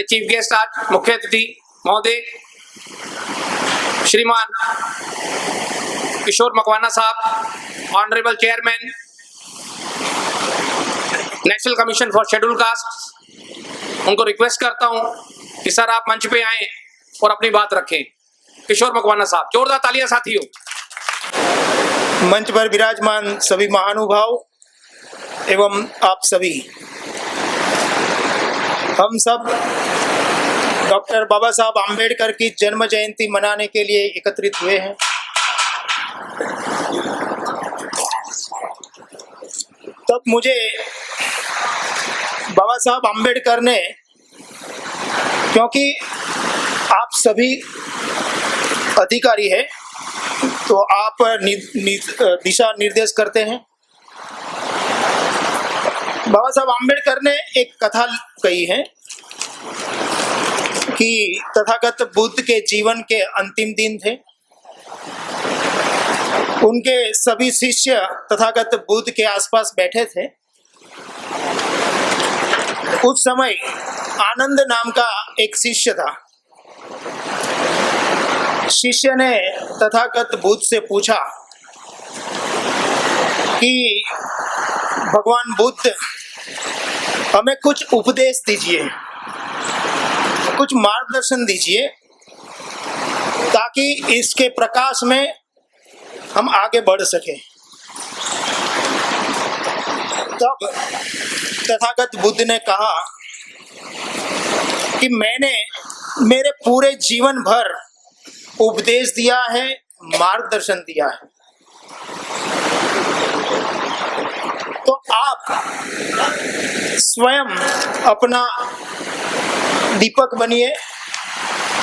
Chief guest आज मुख्य अतिथि महोदय श्रीमान किशोर मकवाना साहब, honourable chairman national commission for schedule caste, उनको रिक्वेस्ट करता हूं कि सर आप मंच पे आएं और अपनी बात रखें। किशोर मकवाना साहब, जोरदार तालियां साथियों। मंच पर विराजमान सभी महानुभाव एवं आप सभी, हम सब डॉक्टर बाबा साहब आम्बेडकर की जन्म जयंती मनाने के लिए एकत्रित हुए हैं। तब मुझे बाबा साहब आम्बेडकर ने, क्योंकि आप सभी अधिकारी हैं तो आप दिशा निर्देश करते हैं, बाबा साहब आम्बेडकर ने एक कथा कही है कि तथागत बुद्ध के जीवन के अंतिम दिन थे। उनके सभी शिष्य तथागत बुद्ध के आसपास बैठे थे। उस समय आनंद नाम का एक शिष्य था। शिष्य ने तथागत बुद्ध से पूछा कि भगवान बुद्ध हमें कुछ उपदेश दीजिए, कुछ मार्गदर्शन दीजिए ताकि इसके प्रकाश में हम आगे बढ़ सके। तब तथागत बुद्ध ने कहा कि मैंने मेरे पूरे जीवन भर उपदेश दिया है, मार्गदर्शन दिया है, तो आप स्वयं अपना दीपक बनिए।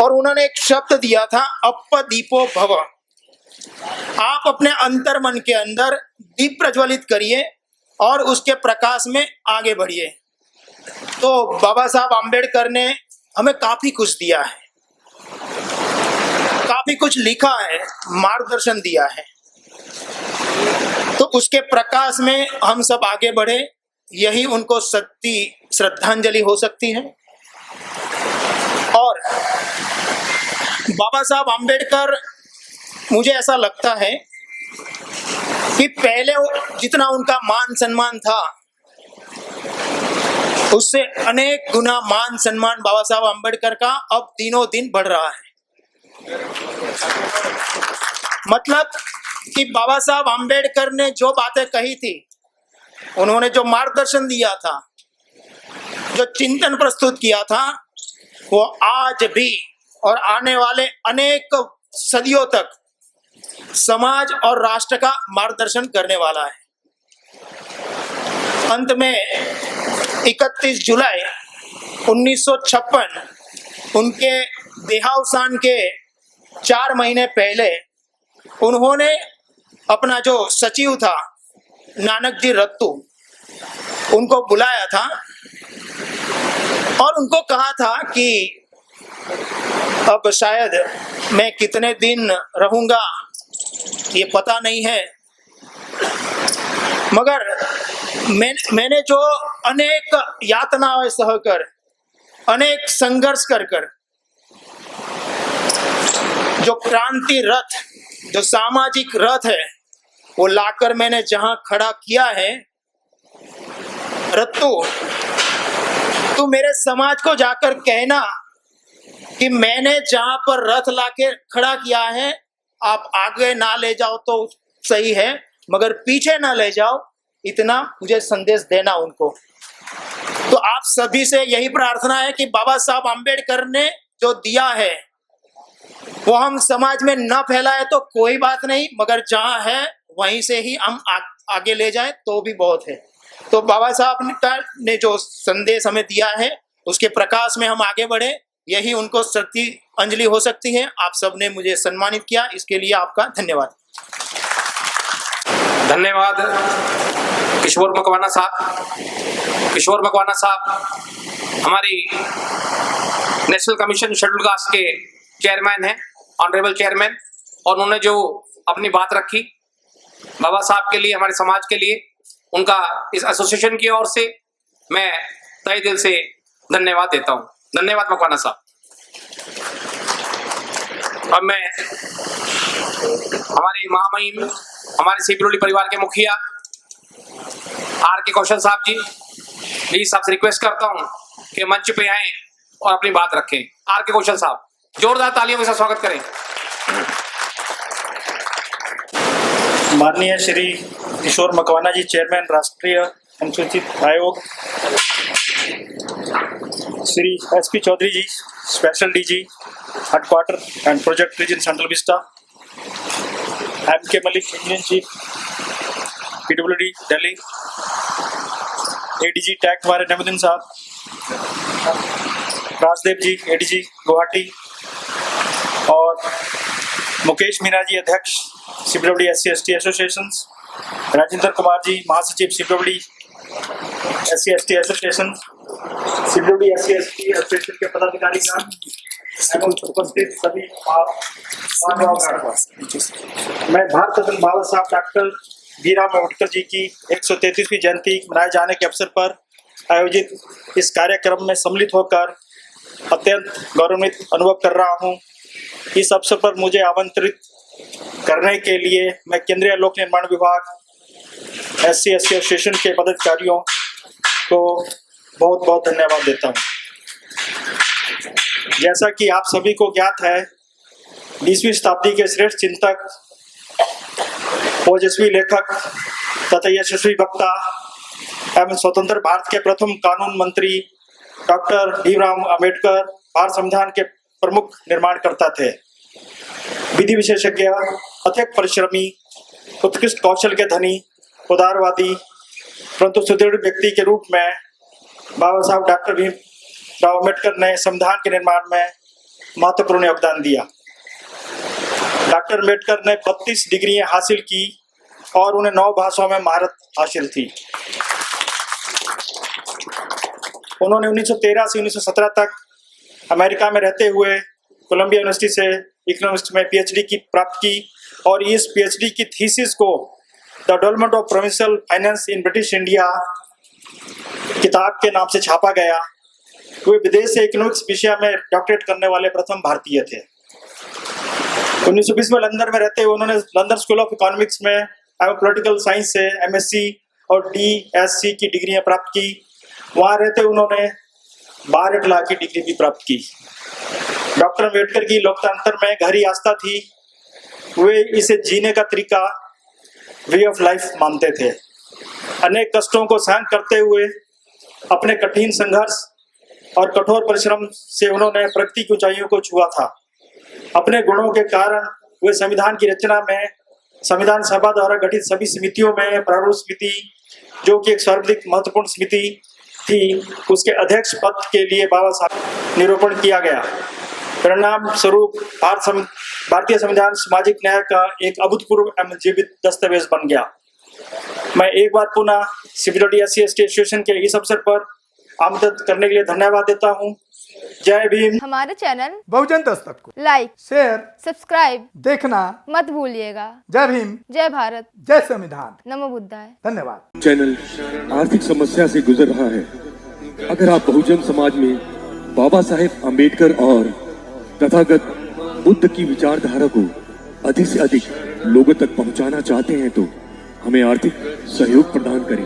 और उन्होंने एक शब्द दिया था, अपदीपो भव। आप अपने अंतर मन के अंदर दीप प्रज्वलित करिए और उसके प्रकाश में आगे बढ़िए। तो बाबा साहब आम्बेडकर ने हमें काफी कुछ दिया है, काफी कुछ लिखा है, मार्गदर्शन दिया है, तो उसके प्रकाश में हम सब आगे बढ़े, यही उनको सच्ची श्रद्धांजलि हो सकती है। और बाबा साहब आम्बेडकर, मुझे ऐसा लगता है कि पहले जितना उनका मान सम्मान था उससे अनेक गुना मान सम्मान बाबा साहब आम्बेडकर का अब दिनों दिन बढ़ रहा है। मतलब कि बाबा साहब आम्बेडकर ने जो बातें कही थी, उन्होंने जो मार्गदर्शन दिया था, जो चिंतन प्रस्तुत किया था, वो आज भी और आने वाले अनेक सदियों तक समाज और राष्ट्र का मार्गदर्शन करने वाला है। अंत में 31 जुलाई 1956 उनके देहावसान के 4 महीने पहले उन्होंने अपना जो सचिव था नानक जी रत्तू, उनको बुलाया था और उनको कहा था कि अब शायद मैं कितने दिन रहूंगा ये पता नहीं है, मगर मैंने जो अनेक यातनाएं सहकर, अनेक संघर्ष कर जो क्रांति रथ, जो सामाजिक रथ है, वो लाकर मैंने जहां खड़ा किया है, रत्तू तू मेरे समाज को जाकर कहना कि मैंने जहां पर रथ लाके खड़ा किया है, आप आगे ना ले जाओ तो सही है, मगर पीछे ना ले जाओ, इतना मुझे संदेश देना उनको। तो आप सभी से यही प्रार्थना है कि बाबा साहब आम्बेडकर ने जो दिया है वो हम समाज में न फैलाए तो कोई बात नहीं, मगर जहां है वहीं से ही हम आगे ले जाए तो भी बहुत है। तो बाबा साहब ने जो संदेश हमें दिया है उसके प्रकाश में हम आगे बढ़े, यही उनको सच्ची अंजलि हो सकती है। आप सबने मुझे सम्मानित किया, इसके लिए आपका धन्यवाद। धन्यवाद किशोर मकवाना साहब। किशोर मकवाना साहब हमारी नेशनल कमीशन शेड्यूल कास्ट के चेयरमैन हैं, ऑनरेबल चेयरमैन, और उन्होंने जो अपनी बात रखी बाबा साहब के लिए, हमारे समाज के लिए, उनका इस एसोसिएशन की ओर से मैं तहे दिल से धन्यवाद देता हूं। धन्यवाद मकवाना साहब। अब मैं हमारे महामहिम हमारे सीपीओडी परिवार के मुखिया आर के कौशल साहब जी, प्लीज आपसे रिक्वेस्ट करता हूं कि मंच पे आए और अपनी बात रखें। आर के कौशल साहब, जोरदार तालियों के साथ स्वागत करें। माननीय श्री किशोर मकवाना जी, चेयरमैन राष्ट्रीय अनुसूचित आयोग, Shri SP Chaudhary ji, special DG headquarter and project region central vista, M K Malik, Indian chief PWD Delhi, ADG टैक्ट हमारे नमुद्दीन साहब, राजदेव जी एडीजी गुवाहाटी, और मुकेश मीना जी, अध्यक्ष CPWD SC/ST association, Rajendra Kumar ji, महासचिव CPWD SC/ST association, CPWD SC/ST association के पदाधिकारी एवं उपस्थित सभी मैं भारत रत्न बाबा साहब डॉक्टर भीमराव अम्बेडकर जी की 133वीं जयंती मनाए जाने के अवसर पर आयोजित इस कार्यक्रम में सम्मिलित होकर अत्यंत गौरवान्वित अनुभव कर रहा हूं। इस अवसर पर मुझे आमंत्रित करने के लिए मैं केंद्रीय लोक निर्माण विभाग SC/ST एसोसिएशन के पदाधिकारियों को बहुत बहुत धन्यवाद देता हूं। जैसा कि आप सभी को ज्ञात है, 20वीं शताब्दी के श्रेष्ठ चिंतक, ओजस्वी लेखक तथा यशस्वी वक्ता एवं स्वतंत्र भारत के प्रथम कानून मंत्री डॉक्टर भीमराव अम्बेडकर भारत संविधान के प्रमुख निर्माणकर्ता थे। विधि विशेषज्ञ, अत्यंत परिश्रमी, उत्कृष्ट कौशल के धनी, उदारवादी परंतु सुदृढ़ व्यक्ति के रूप में बाबा साहब डॉक्टर भीमराव अम्बेडकर ने संविधान के निर्माण में महत्वपूर्ण योगदान दिया। डॉक्टर अम्बेडकर ने 32 डिग्रियां हासिल की और उन्हें 9 भाषाओं में महारत हासिल थी। उन्होंने 1913 से 1917 तक अमेरिका में रहते हुए कोलंबिया यूनिवर्सिटी से इकोनॉमिक्स में PhD की प्राप्त की और इस PhD की थीसिस को the development of provincial finance in British India किताब के नाम से छापा गया। वे विदेश से इकोनॉमिक्स विषय में डॉक्टरेट करने वाले प्रथम भारतीय थे। 1920 में लंदन में रहते हुए उन्होंने लंदन स्कूल ऑफ इकोनॉमिक्स में एवं पॉलिटिकल साइंस से MSc और DSc की डिग्रियां प्राप्त की। वहां रहते उन्होंने बार लॉ की डिग्री भी प्राप्त की। डॉक्टर अम्बेडकर की लोकतंत्र में गहरी आस्था थी। वे इसे जीने का तरीका, वे ऑफ लाइफ मानते थे। अनेक कष्टों को सहन करते हुए अपने कठिन संघर्ष और कठोर परिश्रम से उन्होंने प्रगति की ऊंचाइयों को छुआ था। अपने गुणों के कारण वे संविधान की रचना में संविधान सभा द्वारा गठित सभी समितियों में प्रारूप समिति, जो कि एक सर्वाधिक महत्वपूर्ण समिति थी, उसके अध्यक्ष पद के लिए बाबा साहब निरूपण किया गया। परिणाम स्वरूप भारतीय संविधान सामाजिक न्याय का एक अभूतपूर्व एवं जीवित दस्तावेज बन गया। मैं एक बार पुनः सीपीडब्ल्यूडी SC/ST एसोसिएशन के इस अवसर पर आमंत्रित करने के लिए धन्यवाद देता हूं। जय भीम। हमारे चैनल बहुजन दस्तक को लाइक, शेयर, सब्सक्राइब देखना मत भूलिएगा। जय भीम, जय भारत, जय संविधान, नमो बुद्धाय। धन्यवाद। चैनल आर्थिक समस्या से गुजर रहा है। अगर आप बहुजन समाज में बाबा साहेब अम्बेडकर और तथागत बुद्ध की विचारधारा को अधिक से अधिक लोगों तक पहुंचाना चाहते हैं तो हमें आर्थिक सहयोग प्रदान करें,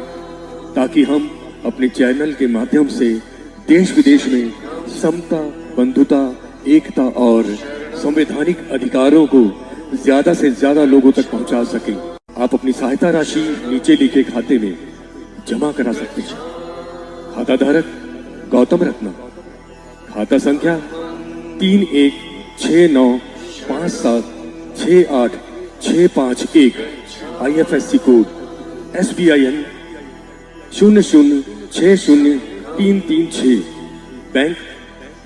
ताकि हम अपने चैनल के माध्यम से देश विदेश में समता, बंधुता, एकता और संवैधानिक अधिकारों को ज्यादा से ज्यादा लोगों तक पहुंचा सकें। आप अपनी सहायता राशि नीचे लिखे खाते में जमा करा सकते हैं। खाता धारक गौतम रत्न, खाता संख्या 316957686551, IFSC कोड SBIN 0060336, बैंक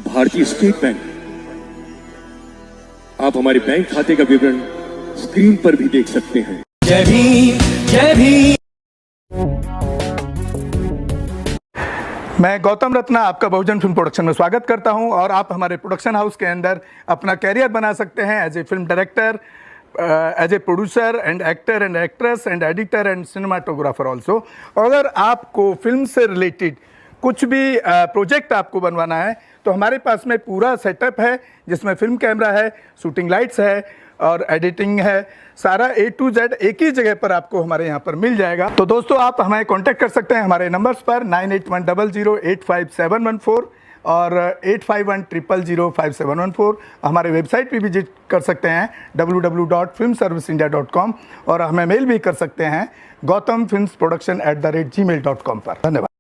भारतीय स्टेट बैंक। आप हमारे बैंक खाते का विवरण स्क्रीन पर भी देख सकते हैं। जय भीम, जय भीम। मैं गौतम रत्ना आपका बहुजन फिल्म प्रोडक्शन में स्वागत करता हूं और आप हमारे प्रोडक्शन हाउस के अंदर अपना कैरियर बना सकते हैं as a film director, as a producer and actor and actress and editor and cinematographer also. अगर आपको फिल्म से रिलेटेड कुछ भी प्रोजेक्ट आपको बनवाना है तो हमारे पास में पूरा सेटअप है, जिसमें फिल्म कैमरा है, शूटिंग लाइट्स है और एडिटिंग है। सारा A to Z एक ही जगह पर आपको हमारे यहाँ पर मिल जाएगा। तो दोस्तों आप हमें कांटेक्ट कर सकते हैं हमारे नंबर्स पर 9810085714 और 8510005714। हमारे वेबसाइट पे विजिट कर सकते हैं www.filmserviceindia.com और हमें मेल भी कर सकते हैं gautamfilmsproduction@gmail.com पर। धन्यवाद।